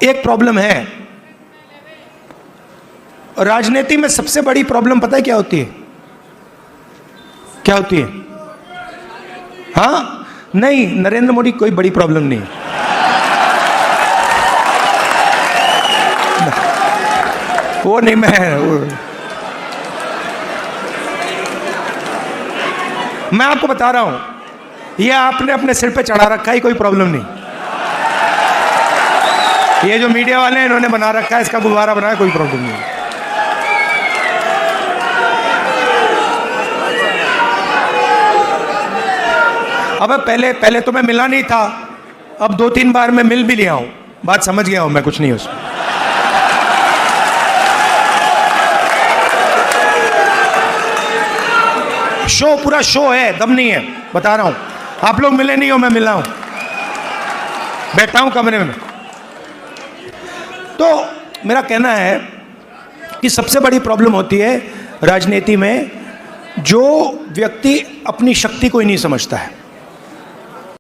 एक प्रॉब्लम है राजनीति में। सबसे बड़ी प्रॉब्लम पता है क्या होती है? क्या होती है? हाँ, नहीं, नरेंद्र मोदी कोई बड़ी प्रॉब्लम नहीं है। वो नहीं, मैं आपको बता रहा हूं, ये आपने अपने सिर पे चढ़ा रखा है, कोई प्रॉब्लम नहीं। ये जो मीडिया वाले हैं इन्होंने बना रखा है, इसका गुब्बारा बनाया, कोई प्रॉब्लम नहीं। अब पहले तो मैं मिला नहीं था, अब 2-3 बार मैं मिल भी लिया हूं, बात समझ गया हूं मैं, कुछ नहीं उसमें। शो, पूरा शो है, दम नहीं है, बता रहा हूं। आप लोग मिले नहीं हो, मैं मिला हूं, बैठा हूं कमरे में। तो मेरा कहना है कि सबसे बड़ी प्रॉब्लम होती है राजनीति में, जो व्यक्ति अपनी शक्ति को ही नहीं समझता है।